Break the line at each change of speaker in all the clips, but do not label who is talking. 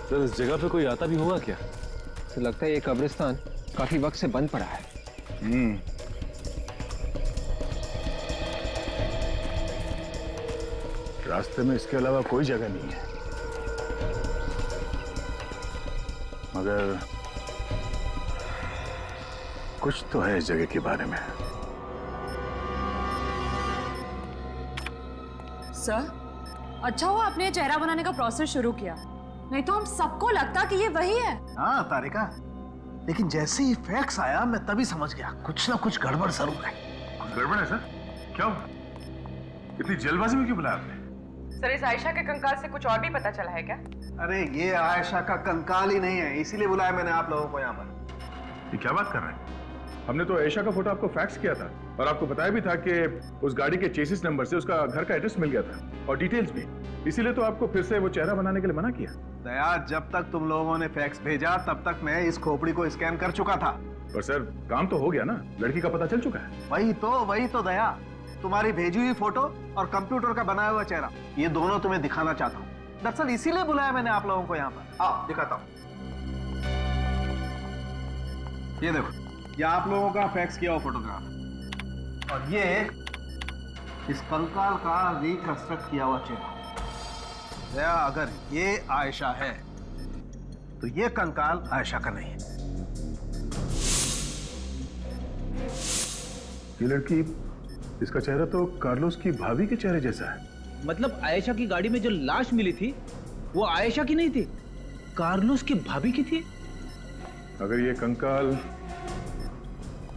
Sir इस जगह पे कोई आता भी होगा क्या?
तो लगता है ये कब्रिस्तान काफी वक्त से बंद पड़ा है।
रास्ते में इसके अलावा कोई जगह नहीं है, मगर कुछ तो है इस जगह के बारे में।
सर, अच्छा हुआ आपने चेहरा बनाने का प्रोसेस शुरू किया, नहीं तो हम सबको लगता कि ये वही है।
हाँ तारिका, लेकिन जैसे ही फैक्स आया मैं तभी समझ गया कुछ ना कुछ गड़बड़ जरूर है।
कुछ गड़बड़ है सर? क्या हुआ? इतनी जल्दबाजी में क्यों बुलाया आपने?
सर, इस आयशा के कंकाल से कुछ और भी पता चला है क्या?
अरे ये आयशा का कंकाल ही नहीं है, इसीलिए बुलाया मैंने आप लोगों को यहाँ पर।
ये क्या बात कर रहे हैं? हमने तो आयशा का फोटो आपको फैक्स किया था और आपको बताया भी था कि उस गाड़ी के चेसिस नंबर से उसका घर का एड्रेस मिल गया था और डिटेल्स भी, इसीलिए तो आपको फिर से वो चेहरा बनाने के लिए मना किया।
दया, जब तक तुम लोगों ने फैक्स भेजा तब तक मैं इस खोपड़ी को स्कैन कर चुका था।
पर सर काम तो हो गया ना, लड़की का पता चल चुका है।
वही तो दया, तुम्हारी भेजी हुई फोटो और कंप्यूटर का बनाया हुआ चेहरा, ये दोनों तुम्हें दिखाना चाहता हूँ। दरअसल इसीलिए बुलाया मैंने आप लोगों को यहाँ पर। आओ दिखाता हूँ। ये देखो, ये आप लोगों का फैक्स किया हुआ फोटोग्राफ और ये इस कंकाल का रिकंस्ट्रक्ट किया हुआ चेहरा। दया, अगर ये आयशा है तो ये कंकाल आयशा का नहीं है।
ये लड़की, इसका चेहरा तो कार्लोस की भाभी के चेहरे जैसा है।
मतलब आयशा की गाड़ी में जो लाश मिली थी वो आयशा की नहीं थी, कार्लोस की भाभी की थी।
अगर ये कंकाल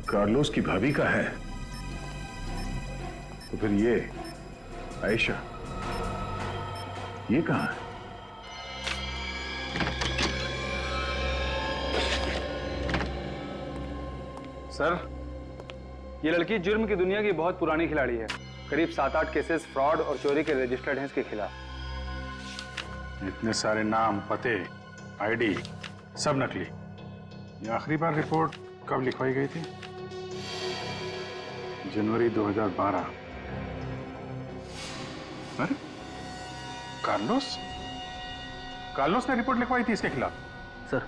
कार्लोस की भाभी का है तो फिर ये आयशा ये कहां है?
सर, ये लड़की जुर्म की दुनिया की बहुत पुरानी खिलाड़ी है। करीब 7-8 केसेस फ्रॉड और चोरी के रजिस्टर्ड हैं इसके खिलाफ।
इतने सारे नाम, पते, आईडी सब नकली। ये आखिरी बार रिपोर्ट कब लिखवाई गई थी? जनवरी 2012। अरे कार्लोस ने रिपोर्ट लिखवाई थी इसके खिलाफ।
सर,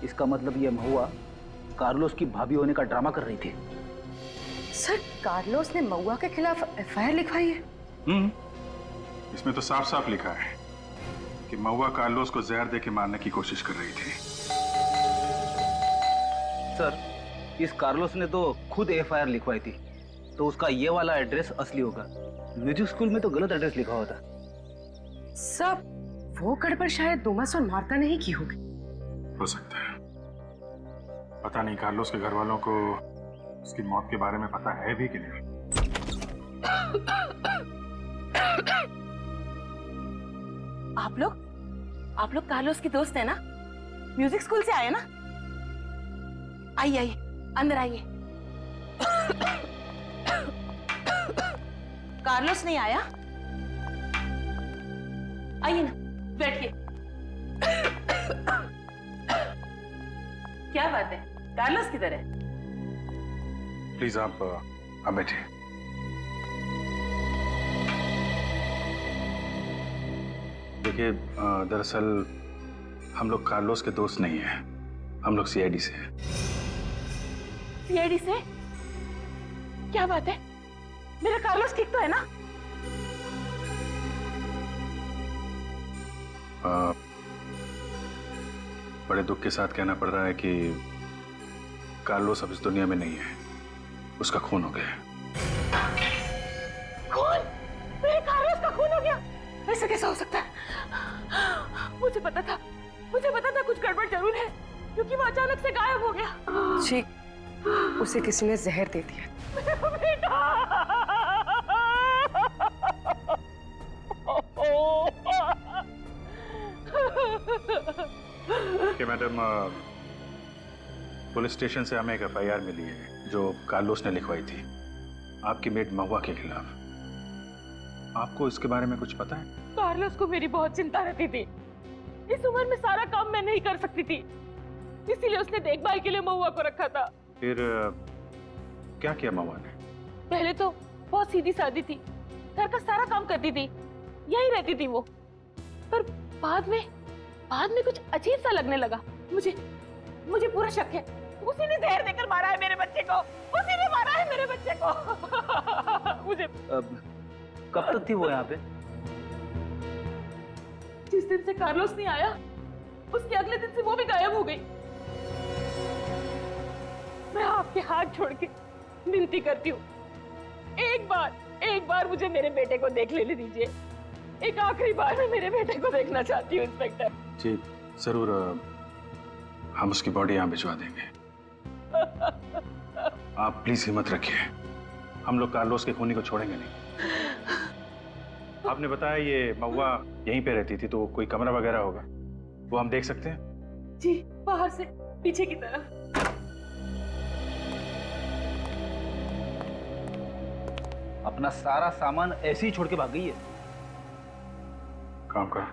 इसका मतलब ये महुआ कार्लोस की भाभी होने का ड्रामा कर रही थी।
सर, कार्लोस ने महुआ के खिलाफ एफआईआर लिखवाई है?
इसमें तो साफ साफ लिखा है कि महुआ कार्लोस को जहर दे के मारने की कोशिश कर रही थी।
सर, इस कार्लोस ने तो खुद एफआईआर लिखवाई थी, तो उसका ये वाला एड्रेस असली होगा। म्यूजिक स्कूल में तो गलत एड्रेस लिखा होता।
सब वो गड़बड़ शायद डोमस और मार्ता ने ही की होगी।
हो सकता है, पता नहीं कार्लोस के घर वालों को उसकी मौत के बारे में पता है भी कि नहीं।
आप लोग कार्लोस की दोस्त है ना? म्यूजिक स्कूल से आए ना? आइए अंदर आइए। कार्लोस नहीं आया? आइए ना, बैठिए। क्या बात है, कार्लोस किधर है?
प्लीज आप बैठिए। देखिए, दरअसल हम लोग कार्लोस के दोस्त नहीं हैं, हम लोग सीआईडी से हैं।
सीआईडी से? क्या बात है, मेरा कार्लोस ठीक तो है ना?
बड़े दुख के साथ कहना पड़ रहा है कि कार्लोस अब इस दुनिया में नहीं है, उसका खून हो गया है।
खून? मेरे कार्लोस का खून हो गया? ऐसा कैसा हो सकता है? मुझे पता था कुछ गड़बड़ जरूर है, क्योंकि वो अचानक से गायब हो गया। जी, उसे किसी ने जहर दे दिया। बेटा!
कि मैडम, पुलिस स्टेशन से हमें एक एफआईआर मिली है जो कार्लोस ने लिखवाई थी आपकी मेट महुआ के खिलाफ। आपको इसके बारे में कुछ पता है?
कार्लोस को मेरी बहुत चिंता रहती थी। इस उम्र में सारा काम मैं नहीं कर सकती थी, इसीलिए उसने देखभाल के लिए महुआ को रखा था।
फिर क्या किया महुआ ने?
पहले तो बहुत सीधी सादी थी, घर का सारा काम करती थी, यही रहती थी वो। पर बाद बाद में कुछ अजीब सा लगने लगा। मुझे पूरा शक है उसी ने जहर देकर मारा है मेरे बच्चे को, उसी ने मारा है मेरे बच्चे को। मुझे
कब तक थी वो यहाँ पे?
जिस दिन से कार्लोस नहीं आया उसके अगले दिन से वो भी गायब हो गई। मैं आपके हाथ छोड़ के विनती करती हूँ, एक बार मुझे मेरे बेटे को देख लेने दीजिए। एक आखिरी बार मैं मेरे बेटे को देखना चाहती हूँ इंस्पेक्टर।
जी जरूर, हम उसकी बॉडी यहाँ भिजवा देंगे। आप प्लीज हिम्मत रखिए, हम लोग कार्लोस के खूनी को छोड़ेंगे नहीं। आपने बताया ये महुआ यहीं पे रहती थी, तो कोई कमरा वगैरह होगा, वो हम देख सकते हैं?
जी, बाहर से पीछे की तरफ।
अपना सारा सामान ऐसे ही छोड़ के भाग गई है।
काम करो,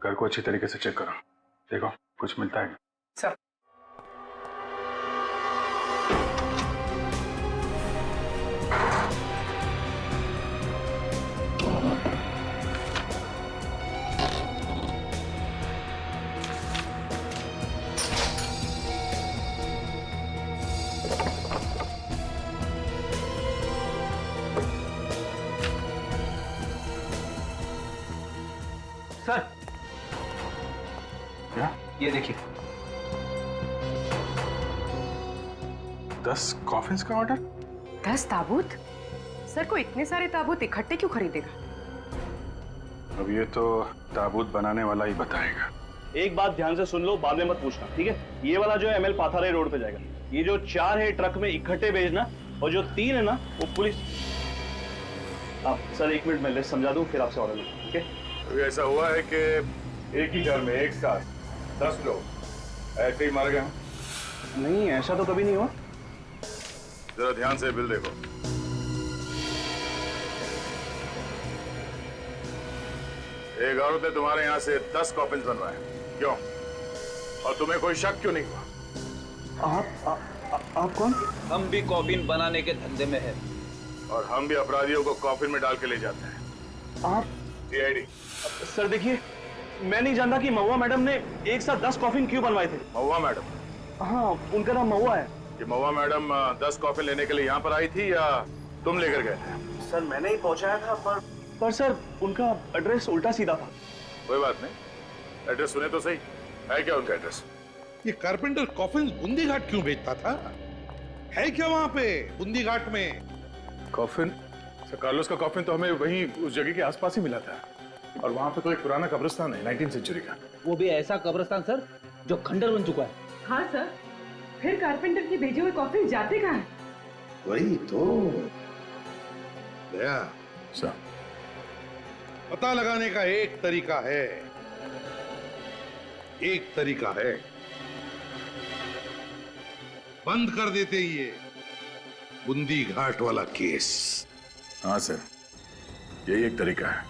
घर को अच्छी तरीके से चेक करो, देखो कुछ मिलता है।
सर सर,
क्या?
ये देखिए,
10 कॉफिन्स का ऑर्डर?
10 ताबूत? सर को इतने सारे ताबूत इकट्ठे क्यों खरीदेगा?
अब ये तो ताबूत बनाने वाला ही बताएगा।
एक बात ध्यान से सुन लो, बाद में मत पूछना, ठीक है? ये वाला जो है एमएल पाथारे रोड पे जाएगा। ये जो 4 है ट्रक में इकट्ठे भेजना, और जो 3 है ना वो पुलिस। आप सर 1 मिनट में लिस्ट समझा दूं, फिर आपसे ऑर्डर लूं, ठीक है?
तो ऐसा हुआ है कि एक ही घर में एक साथ 10 लोग ऐसे ही मारे गए हैं?
नहीं, ऐसा तो कभी नहीं हुआ।
जरा ध्यान से बिल देखो। एक औरत ने तुम्हारे यहाँ से 10 कॉफिन्स बनवाए, क्यों? और तुम्हें कोई शक क्यों नहीं हुआ?
आप कौन?
हम भी कॉफिन बनाने के धंधे में है,
और हम भी अपराधियों को कॉफिन में डाल के ले जाते हैं।
आप?
सीआईडी।
सर देखिए, मैं नहीं जानता कि महुआ मैडम ने एक साथ 10 कॉफिन क्यों बनवाए थे।
महुआ मैडम?
हाँ, उनका नाम महुआ है।
ये महुआ मैडम 10 कॉफिन लेने के लिए यहाँ पर आई थी या तुम लेकर गए थे?
सर मैंने ही पहुंचाया था, पर सर उनका एड्रेस उल्टा सीधा था।
कोई बात नहीं, एड्रेस सुने तो सही। है क्या उनका एड्रेस?
ये कारपेंटर कॉफिन बूंदी घाट क्यों बेचता था? है क्या वहां पे बूंदी घाट में?
कॉफिन? सर कार्लोस का कॉफिन तो हमें वहीं उस जगह के आसपास ही मिला था, और वहां पे तो एक पुराना कब्रिस्तान है 19वीं सेंचुरी का।
वो भी ऐसा कब्रिस्तान सर जो खंडर बन चुका है।
हाँ सर, फिर कारपेंटर के भेजे हुए कॉफिन जाते कहाँ हैं?
वही तो दया,
सर
पता लगाने का एक तरीका है, बंद कर देते ही ये बूंदी घाट वाला केस।
हाँ सर, यही एक तरीका है।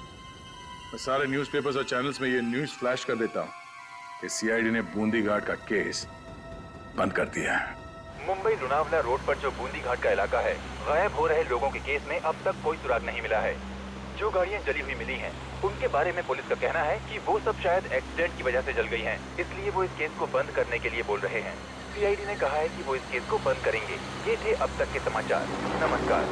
मैं सारे न्यूज़पेपर्स और चैनल्स में ये न्यूज़ फ्लैश कर देता हूँ कि सीआईडी ने बूंदी घाट का केस बंद कर दिया है।
मुंबई लोनावला रोड पर जो बूंदी घाट का इलाका है, गायब हो रहे लोगों के केस में अब तक कोई सुराग नहीं मिला है। जो गाड़ियां जली हुई मिली हैं, उनके बारे में पुलिस का कहना है कि वो सब शायद एक्सीडेंट की वजह से जल गई हैं, इसलिए वो इस केस को बंद करने के लिए बोल रहे हैं। सीआईडी ने कहा है कि वो इस केस को बंद करेंगे। ये थे अब तक के समाचार। नमस्कार।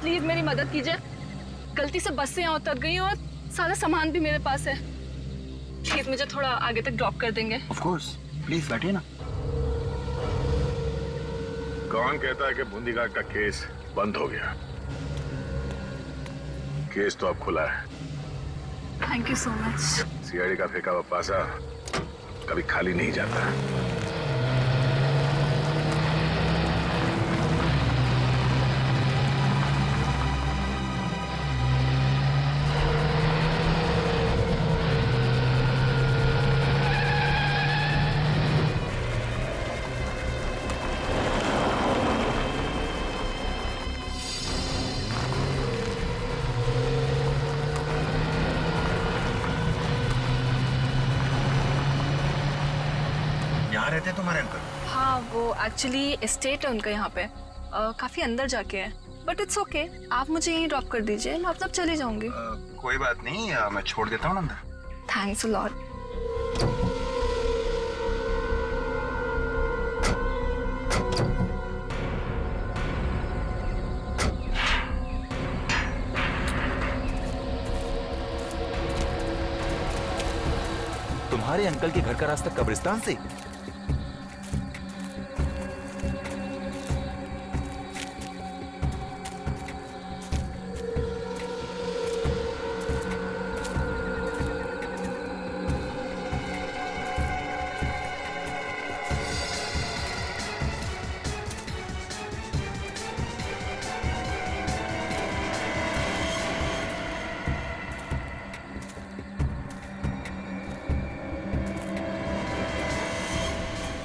प्लीज मेरी मदद कीजिए, गलती से बस से यहाँ उतर गई और सारा सामान भी मेरे पास है। प्लीज मुझे थोड़ा आगे तक ड्रॉप कर देंगे?
ऑफ कोर्स, प्लीज बैठिए ना।
कौन कहता है कि बूंदी घाट का केस बंद हो गया? केस तो अब खुला है।
Thank you so much.
CID का फेंका हुआ पासा कभी खाली नहीं जाता।
यहाँ रहते हैं तुम्हारे अंकल?
हाँ, वो एक्चुअली एस्टेट है उनका यहाँ पे। काफी अंदर जाके है, बट इट्स ओके। आप मुझे यहीं ड्रॉप कर दीजिए, मैं अब तक चली जाऊंगी।
कोई बात नहीं, मैं छोड़ देता हूँ अंदर।
Thanks a lot.
तुम्हारे अंकल के घर का रास्ता कब्रिस्तान से?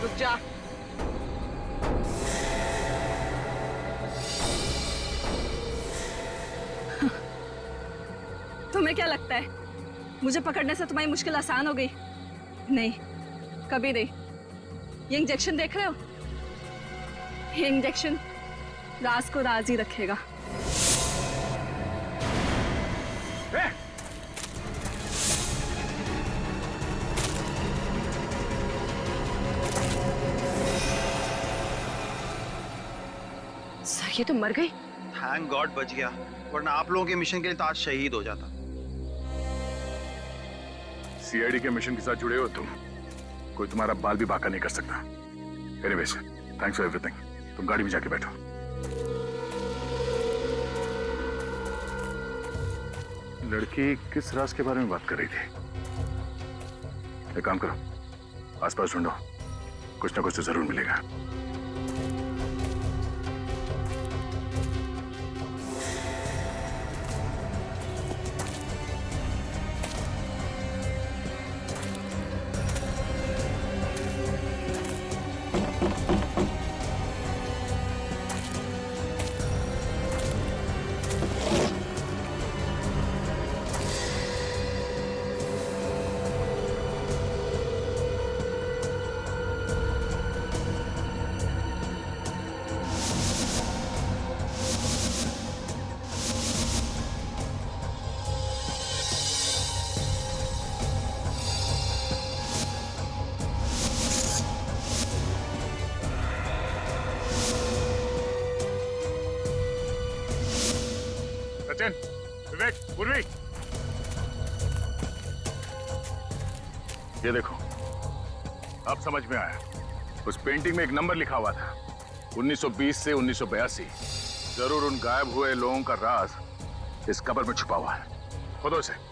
रुक जा। तुम्हें क्या लगता है मुझे पकड़ने से तुम्हारी मुश्किल आसान हो गई? नहीं, कभी नहीं। ये इंजेक्शन देख रहे हो? ये इंजेक्शन राज को राज ही रखेगा।
सर ये तो मर गई।
थैंक गॉड बच गया, वरना आप लोगों के मिशन के लिए तो आज शहीद हो जाता।
सीआईडी के मिशन के साथ जुड़े हो तुम, कोई तुम्हारा बाल भी बांका नहीं कर सकता। Anyways, thanks for everything. तुम गाड़ी में जाके बैठो। लड़की किस राज के बारे में बात कर रही थी? एक काम करो, आसपास ढूंढो, कुछ ना कुछ तो जरूर मिलेगा। सचिन, विवेक, पूर्वी, ये देखो, अब समझ में आया। उस पेंटिंग में एक नंबर लिखा हुआ था, 1920 से 1982। जरूर उन गायब हुए लोगों का राज इस कब्र में छुपा हुआ है। खोदो इसे।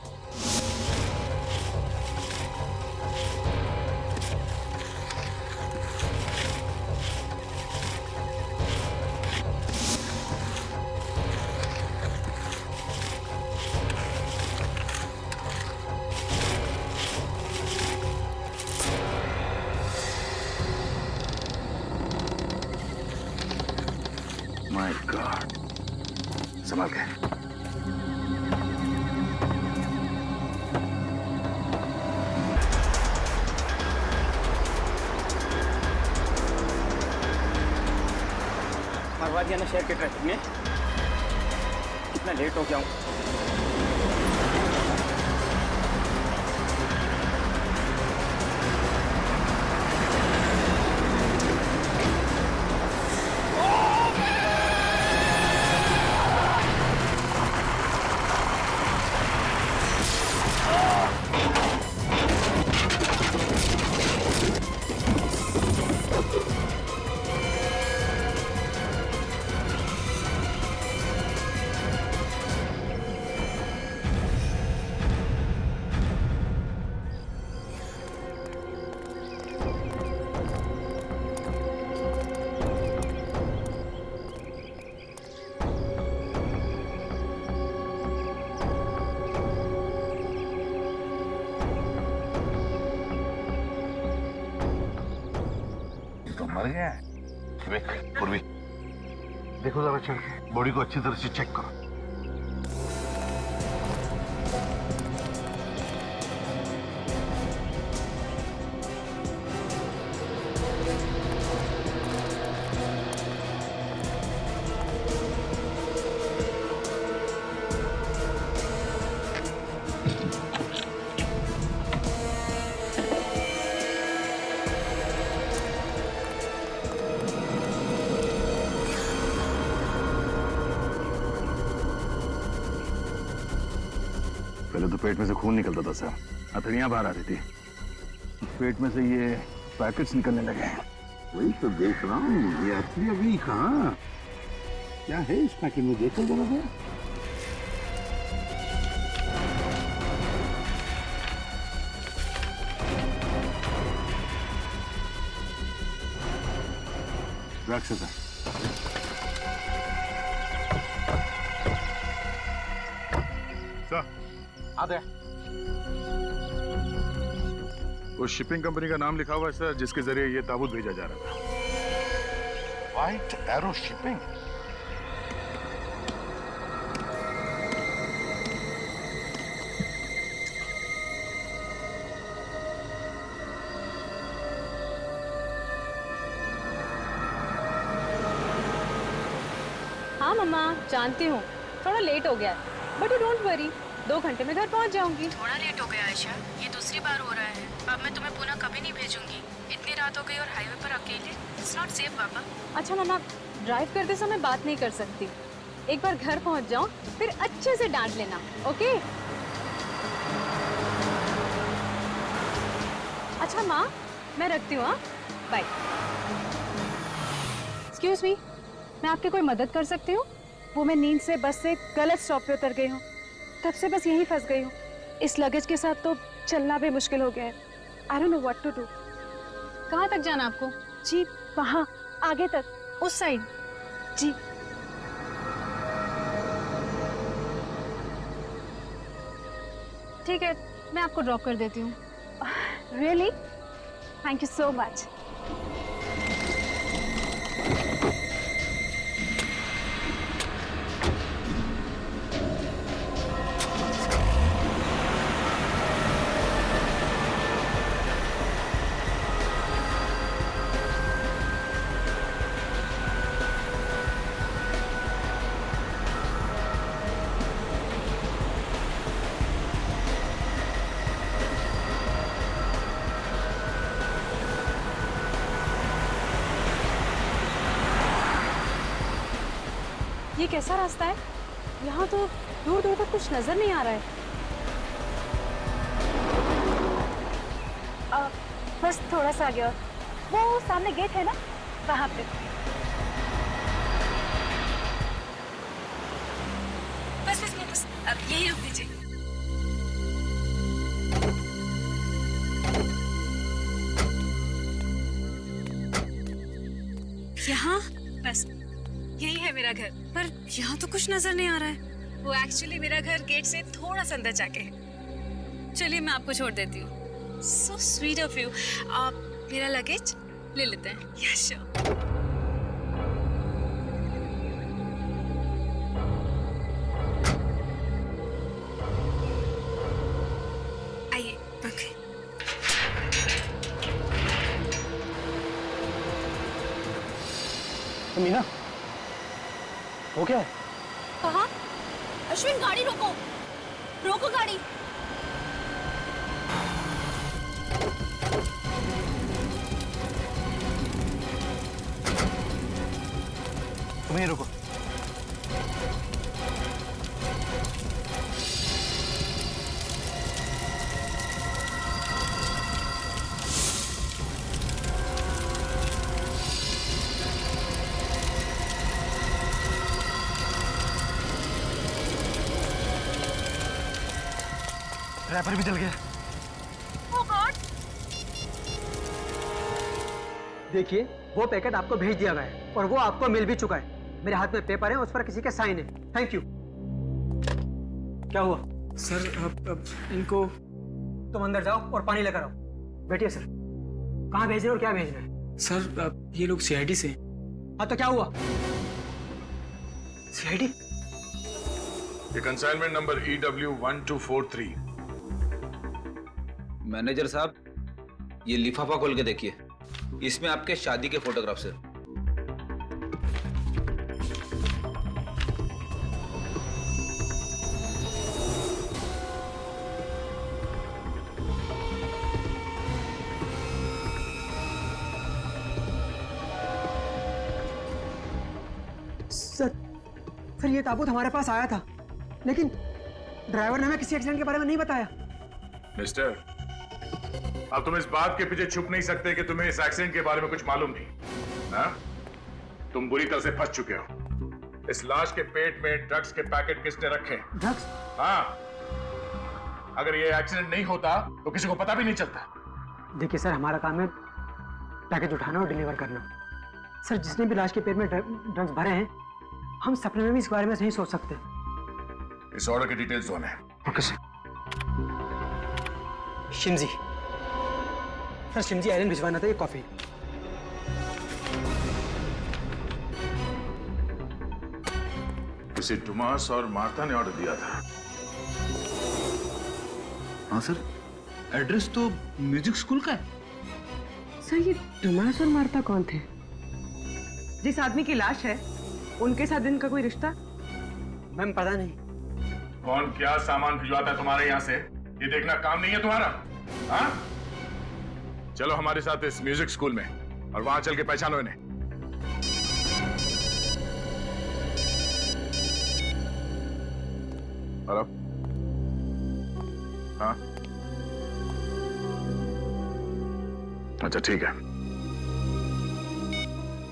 माय गॉड, संभाल के।
मरवा दिया ना शहर के ट्रैफिक में, कितना लेट हो गया हूँ।
मर गया है। विवेक, पूर्वी, देखो जरा चल के, बॉडी को अच्छी तरह से चेक करो।
पहले तो पेट में से खून निकलता था सर, हथड़ियां बाहर आती थी, पेट में से ये पैकेट्स निकलने लगे हैं।
वही तो देख रहा हूँ, ये असली अभी कहाँ? क्या है इस पैकेट में, देखो जरा सा।
ड्रग्स है सर।
आते
उस शिपिंग कंपनी का नाम लिखा हुआ है सर, जिसके जरिए ये ताबूत भेजा जा रहा था।
White arrow shipping.
हाँ मम्मा, जानती हूँ थोड़ा लेट हो गया, बट यू डोंट वरी, 2 घंटे में घर पहुँच जाऊंगी।
थोड़ा लेट हो गया आयशा, ये दूसरी बार हो रहा है। अब मैं तुम्हें पुनः कभी नहीं भेजूंगी। इतनी रात हो गई और हाईवे पर अकेले, इट्स नॉट सेफ पापा।
अच्छा मम्मा, ड्राइव करते समय बात नहीं कर सकती, एक बार घर पहुँच जाओ फिर अच्छे से डांट लेना, ओके? अच्छा माँ, मैं रखती हूँ, हाँ, बाय। एक्सक्यूज मी, मैं आपकी कोई मदद कर सकती हूँ? वो मैं नींद से बस से गलत स्टॉप पे उतर गई हूँ, तब से बस यहीं फंस गई हूँ। इस लगेज के साथ तो चलना भी मुश्किल हो गया है। I don't know what to do. कहाँ तक जाना आपको? जी वहाँ आगे तक, उस साइड। जी ठीक है, मैं आपको ड्रॉप कर देती हूँ। Really? Thank you so much. ये कैसा रास्ता है? यहाँ तो दूर दूर तक कुछ नजर नहीं आ रहा है। बस थोड़ा सा आगे, और वो सामने गेट है ना, वहाँ पे। बस अब यही रुक दीजिए। यहाँ बस यही है मेरा घर, पर यहाँ तो कुछ नजर नहीं आ रहा है। वो एक्चुअली मेरा घर गेट से थोड़ा सा अंदर जाके है। चलिए मैं आपको छोड़ देती हूँ। So sweet of you. आप मेरा लगेज ले लेते हैं? Yes sure. आइए, ओके।
मीना, वो क्या है?
कहाँ? अश्विन, गाड़ी रोको, रोको गाड़ी।
तुम ही रुको। रैपर भी जल गया।
Oh God!
देखिए, वो पैकेट आपको भेज दिया गया है और वो आपको मिल भी चुका है। मेरे हाथ में पेपर है, उस पर किसी के साइन है। Thank you. क्या हुआ?
सर अब इनको।
तुम अंदर जाओ और पानी लेकर आओ। बैठिए सर। कहाँ भेज रहे हो और क्या भेज रहे हैं?
सर अब ये लोग सीआईडी से।
हाँ तो क्या हुआ?
सीआईडी?
ये कंसाइनमेंट नंबर EW1243।
मैनेजर साहब, ये लिफाफा खोल के देखिए, इसमें आपके शादी के फोटोग्राफ्स हैं।
सर ये ताबूत हमारे पास आया था, लेकिन ड्राइवर ने हमें किसी एक्सीडेंट के बारे में नहीं बताया।
मिस्टर, अब तुम इस बात के पीछे छुप नहीं सकते कि तुम्हें इस एक्सीडेंट के बारे में कुछ मालूम नहीं। हाँ? तुम बुरी तरह से फंस चुके हो। इस लाश के पेट में ड्रग्स के पैकेट किसने रखे?
ड्रग्स?
हाँ। अगर ये एक्सीडेंट नहीं होता तो किसी को पता भी नहीं चलता।
देखिए सर, हमारा काम है पैकेज उठाना और डिलीवर करना। सर, जिसने भी लाश के पेट में ड्रग्स भरे हैं, हम सपने में भी इस बारे में नहीं सोच सकते।
इस ऑर्डर की डिटेल्स दो हमें।
Okay sir. शिमजी सर, शिमजी आइलैंड भिजवाना था ये कॉफी।
इसे टुमास और मार्था ने ऑर्डर दिया था।
हाँ सर, एड्रेस तो म्यूजिक स्कूल का है।
सर, ये टोमास और मार्था कौन थे? जिस आदमी की लाश है उनके साथ इनका कोई रिश्ता?
मैम पता नहीं।
कौन क्या सामान भिजवाता है तुम्हारे यहाँ से, ये देखना काम नहीं है तुम्हारा? हाँ? चलो हमारे साथ इस म्यूजिक स्कूल में और वहां चल के पहचानो इन्हें। और अब? हाँ? अच्छा ठीक है।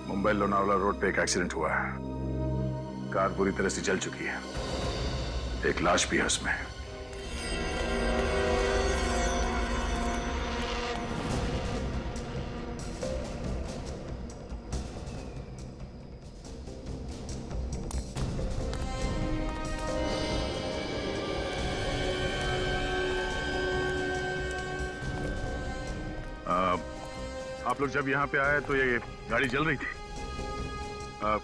मुंबई लोनावला रोड पे एक एक्सीडेंट हुआ है। कार पूरी तरह से जल चुकी है। एक लाश भी है उसमें। आप लोग जब यहाँ पे आए तो ये गाड़ी जल रही थी।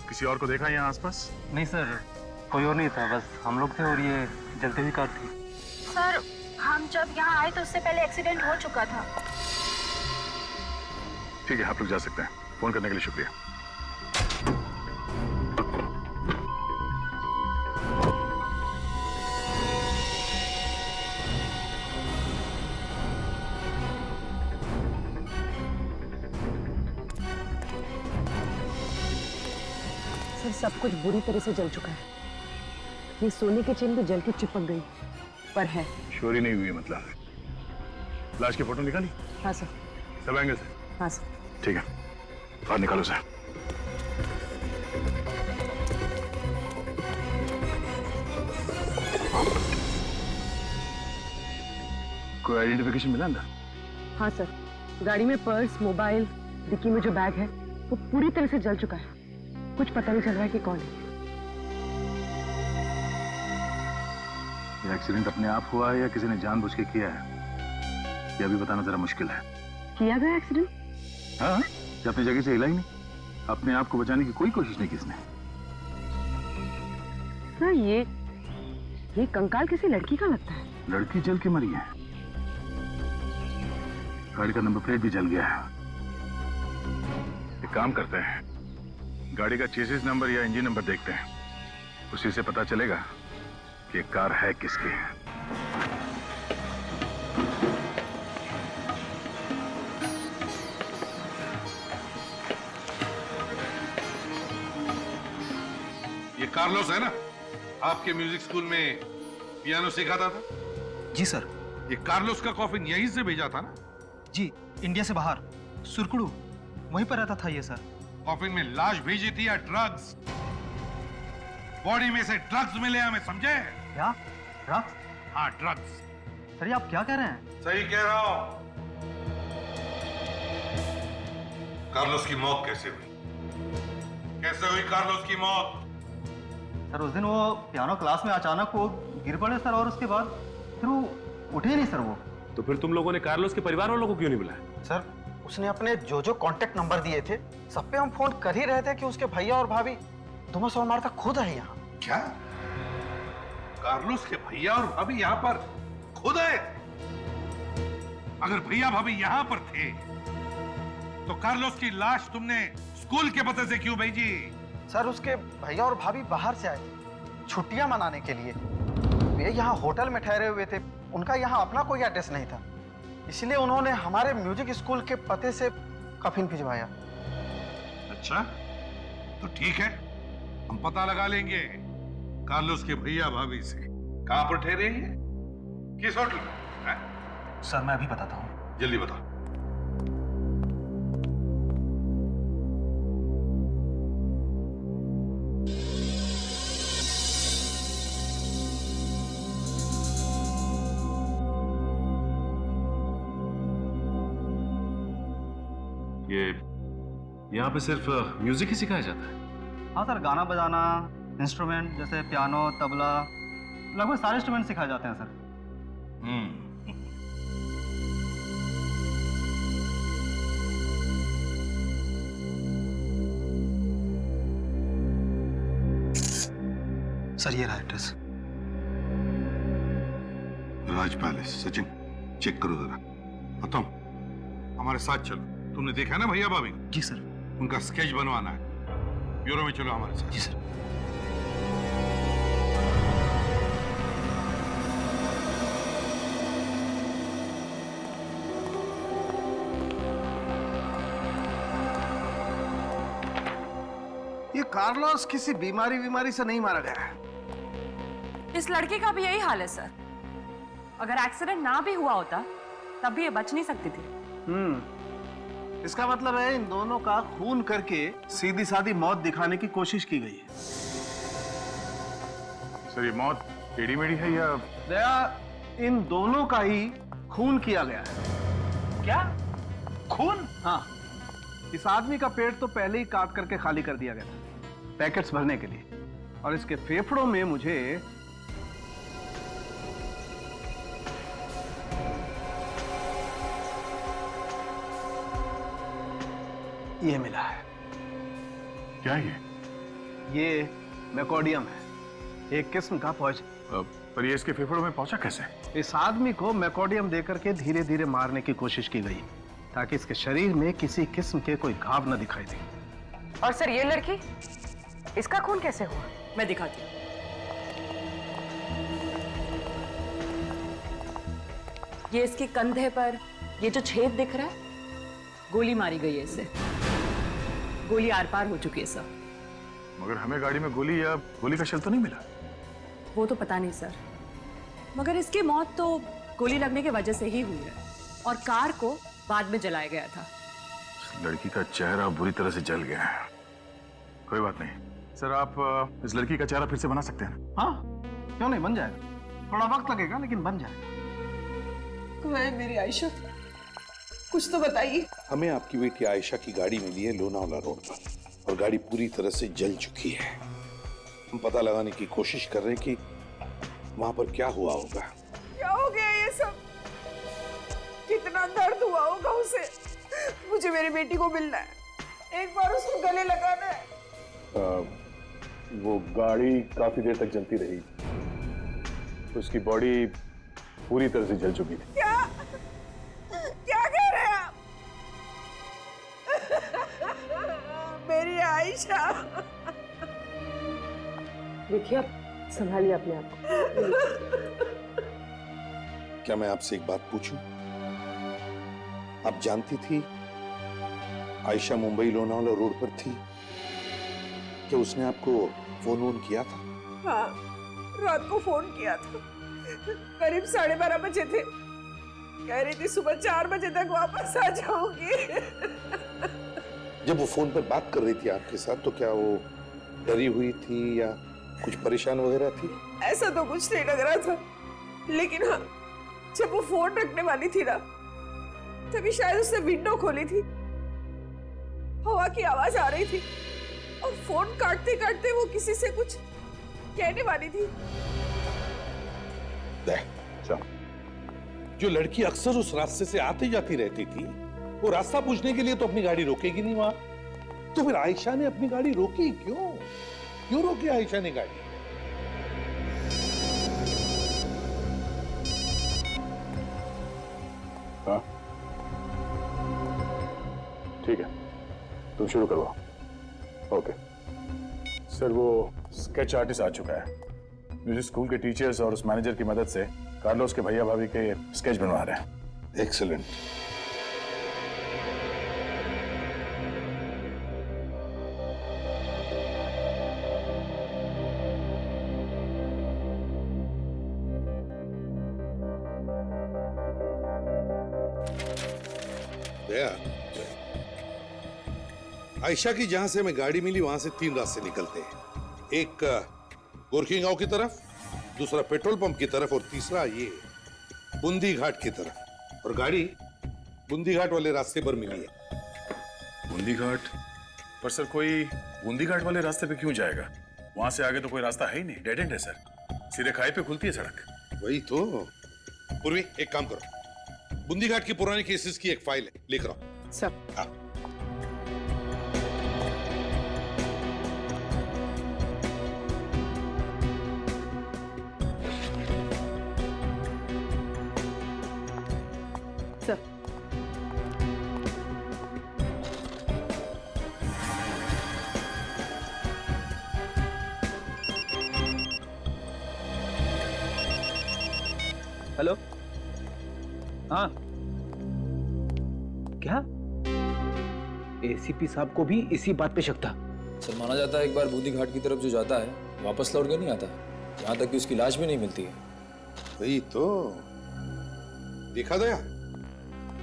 किसी और को देखा यहाँ आसपास?
नहीं सर, कोई और नहीं था, बस हम लोग थे और ये जलती हुई कार थी।
सर, हम जब यहाँ आए तो उससे पहले एक्सीडेंट हो चुका था।
ठीक है, आप लोग जा सकते हैं। फोन करने के लिए शुक्रिया।
सर, सब कुछ बुरी तरह से जल चुका है। ये सोने की चेन भी जल के चिपक गई, पर है।
चोरी नहीं हुई मतलब? लाश की फोटो निकाली?
हाँ सर।
सब एंगल से?
हाँ सर।
ठीक है, और निकालो सर। कोई आइडेंटिफिकेशन मिला अंदर?
हाँ सर, गाड़ी में पर्स, मोबाइल, डिक्की में जो बैग है वो पूरी तरह से जल चुका है। कुछ पता नहीं चल रहा है कि कौन है।
ये एक्सीडेंट अपने आप हुआ है या किसी ने जानबूझ के किया है, ये अभी बताना जरा मुश्किल है।
किया गया एक्सीडेंट?
हाँ, ये अपनी जगह से हिला ही नहीं। अपने आप को बचाने की कोई कोशिश नहीं किसने।
सर, ये कंकाल किसी लड़की का लगता है।
लड़की जल के मरी है। गाड़ी का नंबर प्लेट भी जल गया है। एक काम करते हैं, गाड़ी का चेसिस नंबर या इंजन नंबर देखते हैं, उसी से पता चलेगा कि कार है किसकी।
ये कार्लोस है ना, आपके म्यूजिक स्कूल में पियानो सिखाता था?
जी सर।
ये कार्लोस का कॉफिन यहीं से भेजा था ना?
जी, इंडिया से बाहर सुरकुड़ू वहीं पर रहता था ये सर।
कॉफिन में लाश भेजी थी या ड्रग्स? बॉडी में से ड्रग्स मिले हमें, समझे?
क्या ड्रग्स?
हाँ, ड्रग्स।
सर, ये आप क्या कह रहे हैं?
सही कह रहा हूं। कार्लोस की मौत कैसे हुई? कैसे हुई कार्लोस की मौत?
सर, उस दिन वो पियानो क्लास में अचानक वो गिर पड़े सर, और उसके बाद फिर वो उठे नहीं सर वो।
तो फिर तुम लोगों ने कार्लोस के परिवार वालों को क्यों नहीं बुलाया?
सर, उसने अपने जो कांटेक्ट नंबर दिए थे सब पे हम फोन कर ही रहे थे कि उसके भैया और भाभी टोमास और मार्था खुद है यहाँ।
क्या? कार्लोस के भैया और भाभी यहाँ पर खुद आए? अगर भैया भाभी यहाँ पर थे तो कार्लोस की लाश तुमने स्कूल के पते से क्यों भेजी?
सर, उसके भैया और भाभी बाहर से आए थे छुट्टियां मनाने के लिए। वे यहाँ होटल में ठहरे हुए थे, उनका यहाँ अपना कोई एड्रेस नहीं था, इसलिए उन्होंने हमारे म्यूजिक स्कूल के पते से कफिन भिजवाया।
अच्छा, तो ठीक है, हम पता लगा लेंगे कार्लोस के भैया भाभी से कहां पर ठहरे हैं? किस होटल में हैं?
सर मैं अभी बताता हूँ।
जल्दी बताओ।
ये यहाँ पे सिर्फ म्यूजिक ही सिखाया जाता है?
हाँ सर, गाना बजाना, इंस्ट्रूमेंट जैसे पियानो, तबला, लगभग सारे इंस्ट्रूमेंट सिखाए जाते हैं सर। सर ये रहा एड्रेस।
राज पैलेस। सचिन चेक करो जरा। बताओ, हमारे साथ चलो। तुमने देखा ना भैया भाभी?
जी सर।
उनका स्केच बनवाना है। ब्यूरो में चलो हमारे साथ।
जी सर।
ये कार्लोस किसी बीमारी से नहीं मारा गया है।
इस लड़की का भी यही हाल है सर। अगर एक्सीडेंट ना भी हुआ होता तब भी ये बच नहीं सकती थी।
इसका मतलब है इन दोनों का खून करके सीधी सादी मौत दिखाने की कोशिश की गई है।
सर ये मौत टेढ़ी मेढ़ी है या?
दया, इन दोनों का ही खून किया गया है।
क्या खून?
हाँ, इस आदमी का पेट तो पहले ही काट करके खाली कर दिया गया था पैकेट्स भरने के लिए, और इसके फेफड़ों में मुझे ये मिला है।
क्या
ये मैकोडियम है, एक किस्म का पॉइजन।
पर ये इसके फेफड़ों में पहुंचा कैसे?
इस आदमी को मैकोडियम देकर के धीरे धीरे मारने की कोशिश की गई ताकि इसके शरीर में किसी किस्म के कोई घाव न दिखाई दे।
और सर ये लड़की, इसका खून कैसे हुआ?
मैं दिखाती हूँ। ये इसके कंधे पर ये जो छेद दिख रहा है, गोली मारी गई है इसे। गोली आर पार हो चुकी है सर।
मगर हमें गाड़ी में गोली या गोली का शेल तो नहीं मिला।
वो तो पता नहीं सर, मगर इसकी मौत तो गोली लगने की वजह से ही हुई है, और कार को बाद में जलाया गया था।
लड़की का चेहरा बुरी तरह से जल गया है। कोई बात नहीं सर, आप इस लड़की का चेहरा फिर से बना सकते हैं।
हाँ, क्यों नहीं, बन जाएगा। थोड़ा वक्त लगेगा लेकिन बन जाएगा।
वह मेरी आयशा, कुछ तो बताइए।
हमें आपकी बेटी आयशा की गाड़ी मिली है लोनावाला रोड पर, और गाड़ी पूरी तरह से जल चुकी है। हम पता लगाने की कोशिश कर रहे हैं कि वहां पर क्या हुआ होगा।
क्या हो गया ये सब? कितना दर्द हुआ होगा उसे। मुझे मेरी बेटी को मिलना है, एक बार उसको गले लगाना है।
वो गाड़ी काफी देर तक जलती रही, उसकी बॉडी पूरी तरह से जल चुकी थी।
क्या क्या कह रहे हैं आप? मेरी आयशा। देखिए, आप संभालिए अपने आप को।
क्या मैं आपसे एक बात पूछूं? आप जानती थी आयशा मुंबई लोनावाला रोड पर थी? क्या उसने आपको फोन वोन किया था?
हाँ, रात को फोन किया था। करीब 12:30 बजे थे। कह रही थी सुबह 4 बजे तक वापस आ जाऊंगी।
जब वो फोन पर बात कर रही थी आपके साथ, तो क्या वो डरी हुई थी या कुछ परेशान वगैरह थी?
ऐसा तो कुछ नहीं लग रहा था, लेकिन हाँ, जब वो फोन रखने वाली थी ना, तभी शायद उसने विंडो खोली थी। हवा की आवाज आ रही थी, और फोन काटते काटते वो किसी से कुछ कहने वाली थी।
जो लड़की अक्सर उस रास्ते से आती जाती रहती थी, वो रास्ता पूछने के लिए तो अपनी गाड़ी रोकेगी नहीं वहां। तो फिर आयशा ने अपनी गाड़ी रोकी क्यों? क्यों रोकी आयशा ने गाड़ी?
हाँ ठीक है, तुम शुरू करवाओ। ओके सर, वो स्केच आर्टिस्ट आ चुका है। म्यूजिक स्कूल के टीचर्स और उस मैनेजर की मदद से कार्लोस के भैया भाभी के स्केच बनवा रहे हैं।
एक्सीलेंट। दया, आयशा की जहां से हमें गाड़ी मिली वहां से 3 रास्ते निकलते हैं। एक गोरखी गांव की तरफ, दूसरा पेट्रोल पंप की तरफ और तीसरा ये बूंदी घाट की तरफ। और गाड़ी बूंदी घाट वाले रास्ते पर मिली है।
बूंदी घाट? पर सर कोई बूंदी घाट वाले रास्ते पे क्यों जाएगा? वहां से आगे तो कोई रास्ता है ही नहीं, डेड एंड है सर। सीधे खाई पे खुलती है सड़क।
वही तो। पूर्वी एक काम करो, बूंदी घाट की पुरानी केसेस की एक फाइल है, लिख रहा हूं।
सर।
हाँ।
सर।
हेलो। हाँ क्या एसीपी साहब को भी इसी बात पे शक था?
सर माना जाता है एक बार बूंदी घाट की तरफ जो जाता है वापस लौट के नहीं आता, यहाँ तक कि उसकी लाश भी नहीं मिलती है।
वही तो देखा गया,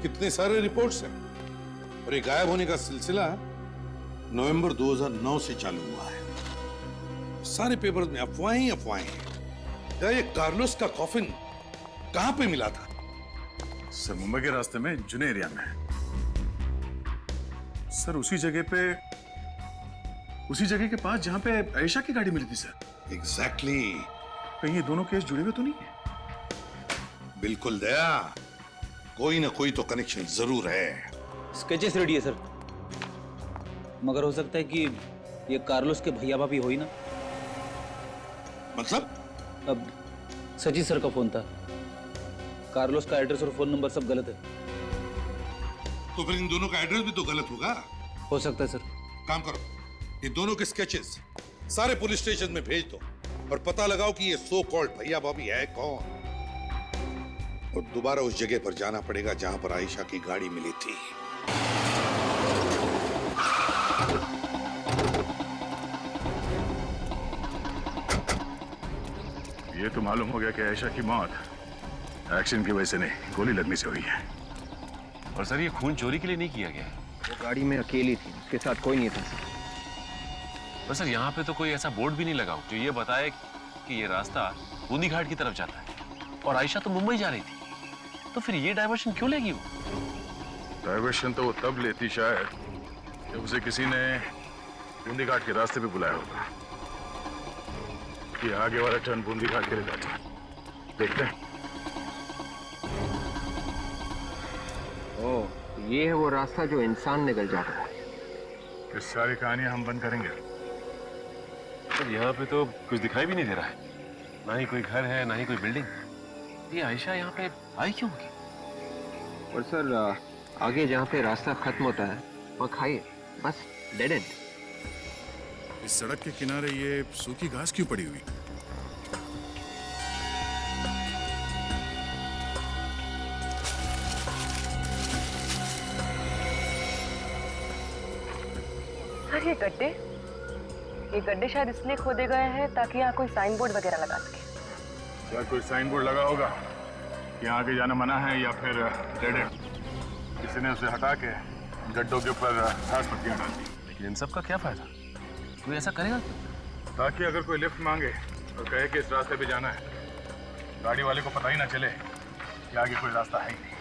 कितने सारे रिपोर्ट्स हैं। और ये गायब होने का सिलसिला नवंबर 2009 से चालू हुआ है। सारे पेपर्स में अफवाहें ही अफवाहें हैं। क्या ये कार्लोस का कॉफिन कहां पे मिला था?
सर मुंबई के रास्ते में जुने एरिया में। सर उसी जगह के पास जहां पे आयशा की गाड़ी मिली थी सर।
एग्जैक्टली।
कहीं ये दोनों केस जुड़े हुए तो नहीं है?
बिल्कुल दया, कोई ना कोई तो कनेक्शन जरूर है।
स्केचेस रेडी है सर, मगर हो सकता है कि ये कार्लोस के भैया भाभी हो ही ना।
मतलब?
अब सची सर का फोन था, कार्लोस का एड्रेस और फोन नंबर सब गलत है।
तो फिर इन दोनों का एड्रेस भी तो गलत होगा।
हो सकता है सर।
काम करो, ये दोनों के स्केचेस सारे पुलिस स्टेशन में भेज दो और पता लगाओ कि ये सो कॉल्ड भैया भाभी है कौन। और दोबारा उस जगह पर जाना पड़ेगा जहां पर आयशा की गाड़ी मिली थी।
ये तो मालूम हो गया कि आयशा की मौत एक्शन की वजह से नहीं, गोली लगने से हुई है।
और सर ये खून चोरी के लिए नहीं किया गया।
वो गाड़ी में अकेली थी, उसके साथ कोई नहीं था सर।
पर सर यहाँ पे तो कोई ऐसा बोर्ड भी नहीं लगा जो ये बताए कि ये रास्ता बूंदी घाट की तरफ जाता है। और आयशा तो मुंबई जा रही थी, तो फिर ये डायवर्शन क्यों लेगी वो?
डायवर्शन तो वो तब लेती शायद जब उसे किसी ने बूंदी घाट के रास्ते पे बुलाया होगा। ये आगे वाला टर्न बूंदी घाट के लिए जाता है, देखते हैं।
ओह, ये है वो रास्ता जो इंसान निकल जाता है।
इस सारी कहानियां हम बंद करेंगे।
सर यहाँ पे तो कुछ दिखाई भी नहीं दे रहा है, ना ही कोई घर है ना ही कोई बिल्डिंग। ये आयशा यहाँ पे आई क्यों होगी?
और सर आगे जहाँ पे रास्ता खत्म होता है वहाँ खाई है, बस डेड एंड।
इस सड़क के किनारे ये सूखी घास क्यों पड़ी हुई?
सर ये गड्ढे शायद इसलिए खोदे गए हैं ताकि यहाँ कोई साइन बोर्ड वगैरह लगा सके।
क्या कोई साइन बोर्ड लगा होगा कि यहाँ आगे जाना मना है, या फिर डेड एंड? किसी ने उसे हटा के गड्ढों के ऊपर घास पत्तियां डाल दी।
लेकिन इन सब का क्या फायदा? कोई ऐसा करेगा क्यों?
ताकि अगर कोई लिफ्ट मांगे और कहे कि इस रास्ते पे जाना है, गाड़ी वाले को पता ही ना चले कि आगे कोई रास्ता है ही नहीं।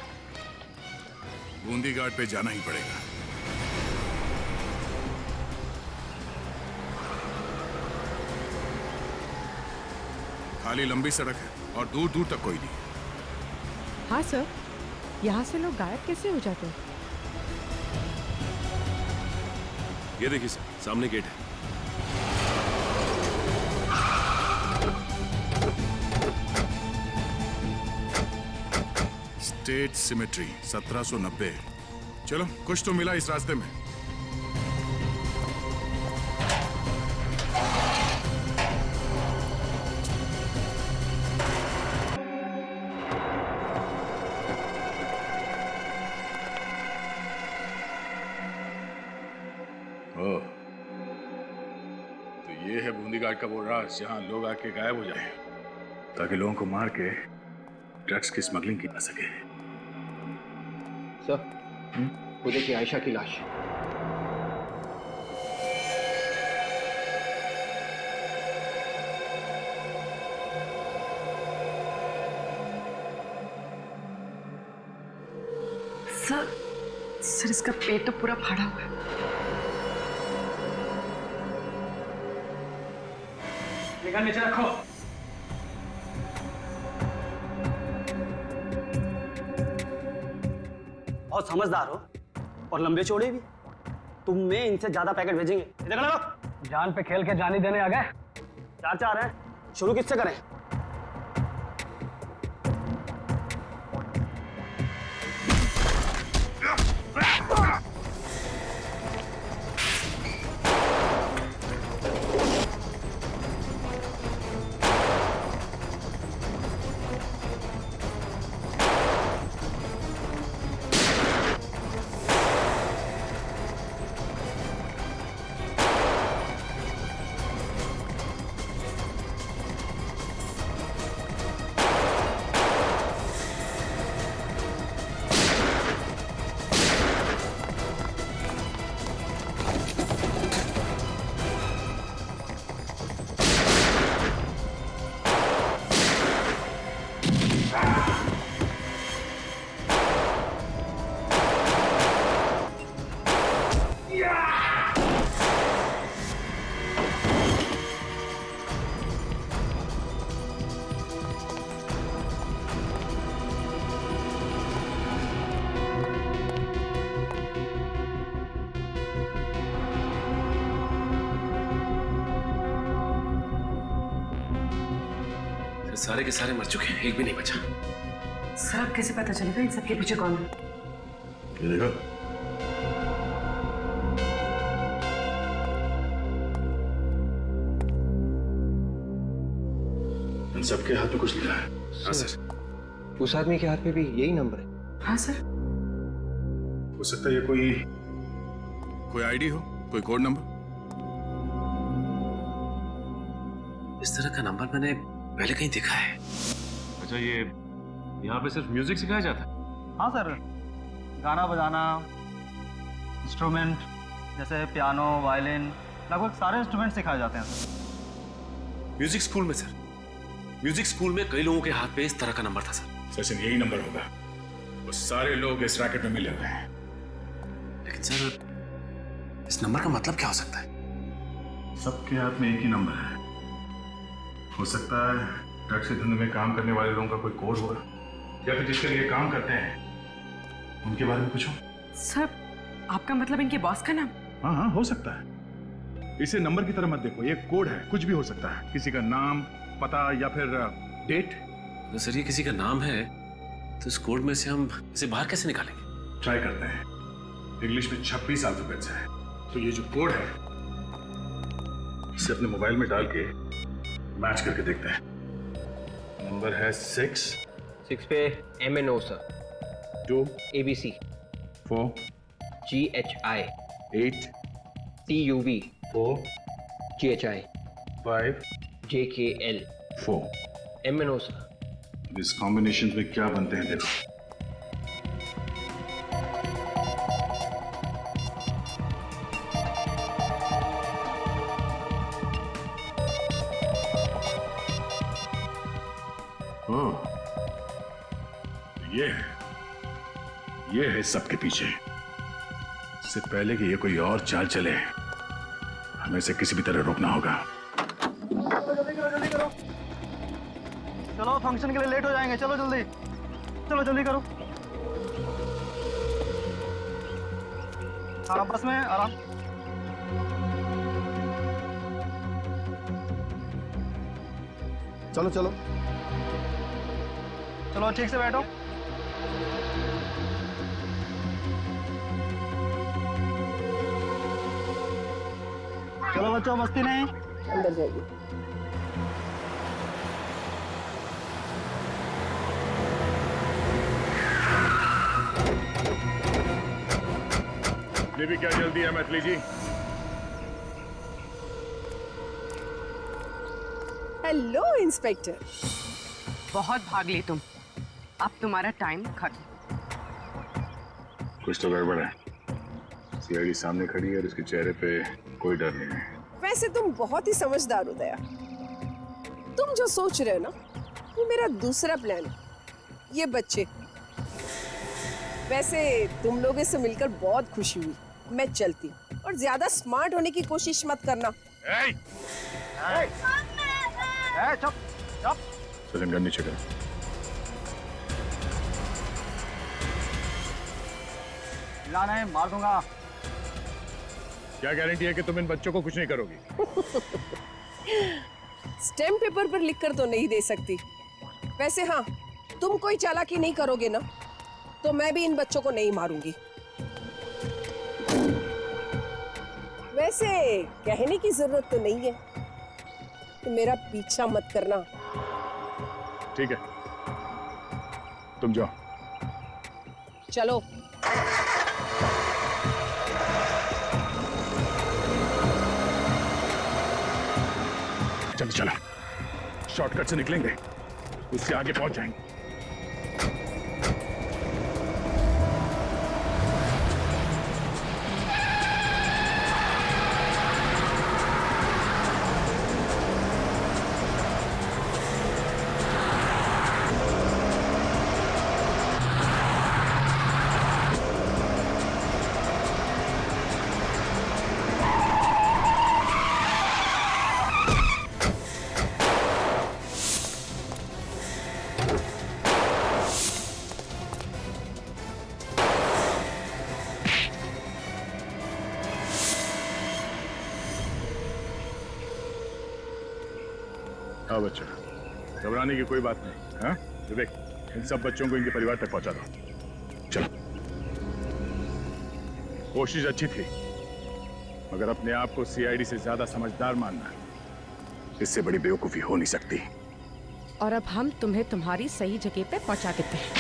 बूंदी घाट पे जाना ही पड़ेगा। खाली लंबी सड़क है और दूर दूर तक कोई नहीं।
हाँ सर, यहाँ से लोग गायब कैसे हो जाते हैं?
ये देखिए सर, सामने गेट है।
State symmetry 1790। चलो कुछ तो मिला इस रास्ते में। तो ये है बूंदी घाट का वो राज जहां लोग आके गायब हो जाए ताकि लोगों को मार के ड्रग्स की स्मगलिंग की जा सके।
सर वो देखिए आयशा की लाश।
सर इसका पेट तो पूरा फाड़ा हुआ है।
निगाह नीचे रखो। बहुत समझदार हो और लंबे चौड़े भी। तुम में इनसे ज्यादा पैकेट भेजेंगे। इधर लगा। जान पे खेल के जान ही देने आ गए। चार चार हैं, शुरू किससे करें?
सारे के सारे मर चुके हैं, एक भी नहीं बचा।
सर अब कैसे पता चलेगा इन सबके पीछे कौन है?
ये देखो, इन सबके हाथ में कुछ लिखा है।
हाँ सर। उस आदमी के हाथ में भी यही नंबर है।
हाँ सर।
हो सकता है ये कोई आईडी हो, कोई कोड नंबर।
इस तरह का नंबर मैंने पहले कहीं देखा है। अच्छा, ये यहाँ पे सिर्फ म्यूजिक सिखाया जाता है?
हाँ सर, गाना बजाना, इंस्ट्रूमेंट जैसे पियानो, वायलिन, लगभग सारे इंस्ट्रूमेंट सिखाए जाते हैं सर।
म्यूजिक स्कूल में? सर म्यूजिक स्कूल में कई लोगों के हाथ पे इस तरह का नंबर था सर।
सचिन, यही नंबर होगा। वो सारे लोग इस रैकेट में मिले हुए हैं।
लेकिन सर इस नंबर का मतलब क्या हो सकता है?
सबके हाथ में एक ही नंबर है। हो सकता है ड्रग्स के धंधे में काम करने वाले लोगों का कोई कोड होगा, या फिर जिसके लिए काम करते हैं उनके बारे में पूछो।
सर आपका मतलब इनके बॉस का नाम?
हाँ हाँ, हो सकता है। इसे नंबर की तरह मत देखो, ये कोड है, कुछ भी हो सकता है। किसी का नाम, पता या फिर डेट।
तो सर ये किसी का नाम है तो इस कोड में से हम इसे बाहर कैसे निकालेंगे?
ट्राई करते हैं। इंग्लिश में 26 अल्फाबेट्स है, तो ये जो कोड है इसे अपने मोबाइल में डाल के मैच करके देखते हैं। नंबर है 6
पे MNO sir,
2
ABC,
4
GHI,
8
TUV,
4
GHI,
5
JKL,
4।
MNO sir.
इस कॉम्बिनेशन में क्या बनते हैं देखो। ये है सबके पीछे। इससे पहले कि ये कोई और चाल चले, हमें इसे किसी भी तरह रोकना होगा।
जल्दी करो। चलो फंक्शन के लिए लेट हो जाएंगे, चलो जल्दी, चलो जल्दी करो। आराम, बस में आराम। चलो चलो चलो, ठीक से बैठो। चलो बच्चों, मस्ती नहीं, अंदर जाइए।
ये भी क्या जल्दी है मैथिली जी?
Hello inspector.
बहुत भाग ली तुम, अब तुम्हारा टाइम खत्म।
कुछ तो गड़बड़ है। सीआईडी सामने खड़ी है और उसके चेहरे पे कोई डर नहीं है।
वैसे तुम बहुत ही समझदार हो दया। तुम जो सोच रहे हो ना, वो मेरा दूसरा प्लान है। ये बच्चे, वैसे तुम लोगों से मिलकर बहुत खुशी हुई। मैं चलती हूँ और ज्यादा स्मार्ट होने की कोशिश मत करना।
चुप चुप।
सजन गन नीचे कर।
चिल्लाना है, मार दूंगा।
क्या गारंटी है कि तुम इन बच्चों को कुछ नहीं करोगी?
स्टैम्प पेपर पर लिखकर तो नहीं दे सकती। वैसे हाँ, तुम कोई चालाकी नहीं करोगे ना, तो मैं भी इन बच्चों को नहीं मारूंगी। वैसे कहने की जरूरत तो नहीं है, तो मेरा पीछा मत करना।
ठीक है, तुम जाओ।
चलो।
चलो चलो, शॉर्टकट से निकलेंगे, उससे आगे पहुंच जाएंगे। हाँ बच्चा, घबराने की कोई बात नहीं। हाँ विवेक, इन सब बच्चों को इनके परिवार तक पहुंचा दो। चलो। कोशिश अच्छी थी, मगर अपने आप को सीआईडी से ज्यादा समझदार मानना, इससे बड़ी बेवकूफी हो नहीं सकती।
और अब हम तुम्हें तुम्हारी सही जगह पे पहुंचा देते हैं।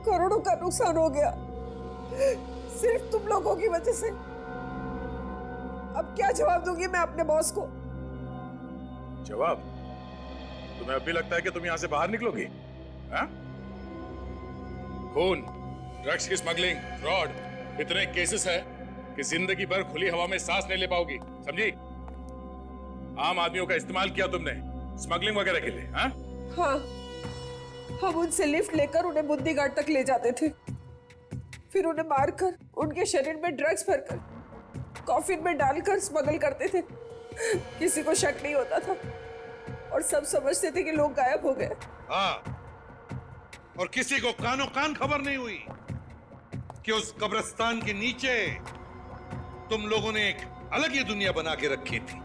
करोड़ों का नुकसान हो गया सिर्फ तुम लोगों की वजह से। अब क्या जवाब दूंगी मैं अपने बॉस को?
जवाब? तुम्हें अब भी लगता है कि तुम यहां से बाहर निकलोगी? हाँ? खून, ड्रग्स की स्मगलिंग, फ्रॉड, इतने केसेस है कि जिंदगी भर खुली हवा में सांस नहीं ले पाओगी, समझी? आम आदमियों का इस्तेमाल किया तुमने स्मगलिंग वगैरह के लिए। हाँ?
हाँ, हम उनसे लिफ्ट लेकर उन्हें बुद्धि घाट तक ले जाते थे, फिर उन्हें मारकर उनके शरीर में ड्रग्स भरकर कॉफिन में डालकर स्मगल करते थे। किसी को शक नहीं होता था और सब समझते थे कि लोग गायब हो गए।
हाँ, और किसी को कानो कान खबर नहीं हुई कि उस कब्रिस्तान के नीचे तुम लोगों ने एक अलग ही दुनिया बना के रखी थी।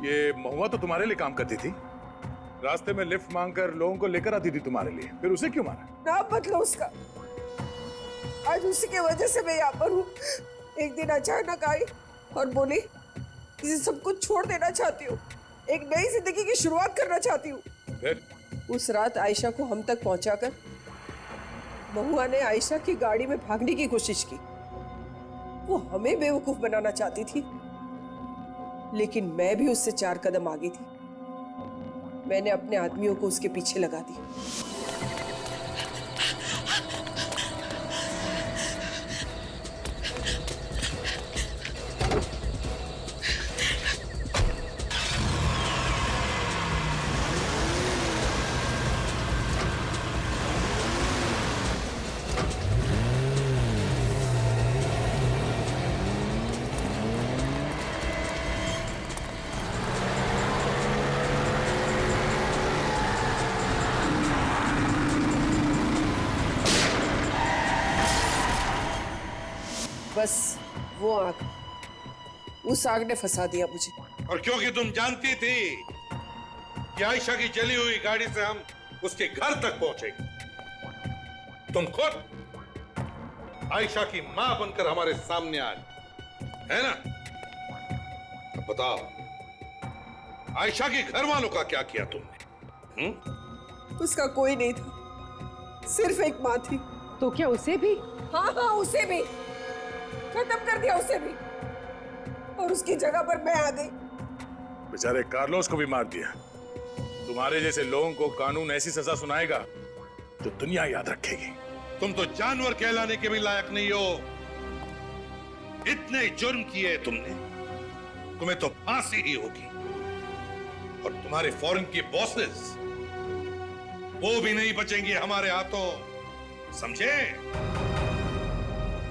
ये महुआ तो तुम्हारे लिए काम करती थी, रास्ते में लिफ्ट मांगकर लोगों को लेकर आती थी तुम्हारे लिए, फिर उसे क्यों मारा?
नाम बदलो उसका। आज उसी की वजह से मैं यहाँ पर हूँ। एक दिन अचानक आई और बोली, इसे सब कुछ छोड़ देना चाहती हूँ, एक नई जिंदगी की शुरुआत करना चाहती हूँ।
फिर?
उस रात आयशा को हम तक पहुंचाकर महुआ ने आयशा की गाड़ी में भागने की कोशिश की। वो हमें बेवकूफ बनाना चाहती थी, लेकिन मैं भी उससे 4 कदम आगे थी। मैंने अपने आदमियों को उसके पीछे लगा दी। बस वो आग, उस आग ने फंसा दिया मुझे।
और क्योंकि तुम जानती थी कि आयशा की जली हुई गाड़ी से हम उसके घर तक पहुंचेंगे, तुम खुद आयशा की मां बनकर हमारे सामने आई, है ना? अब बताओ, आयशा के घर वालों का क्या किया तुमने?
उसका कोई नहीं था, सिर्फ एक माँ थी।
तो क्या उसे भी?
हाँ हाँ, उसे भी खत्म कर दिया, उसे भी। और उसकी जगह पर मैं आ गई।
बेचारे कार्लोस को भी मार दिया। तुम्हारे जैसे लोगों को कानून ऐसी सजा सुनाएगा जो दुनिया याद रखेगी।
तुम तो जानवर कहलाने के भी लायक नहीं हो। इतने जुर्म किए तुमने, तुम्हें तो फांसी ही होगी। और तुम्हारे फॉरेन की बॉसेस वो भी नहीं बचेंगे हमारे हाथों, समझे?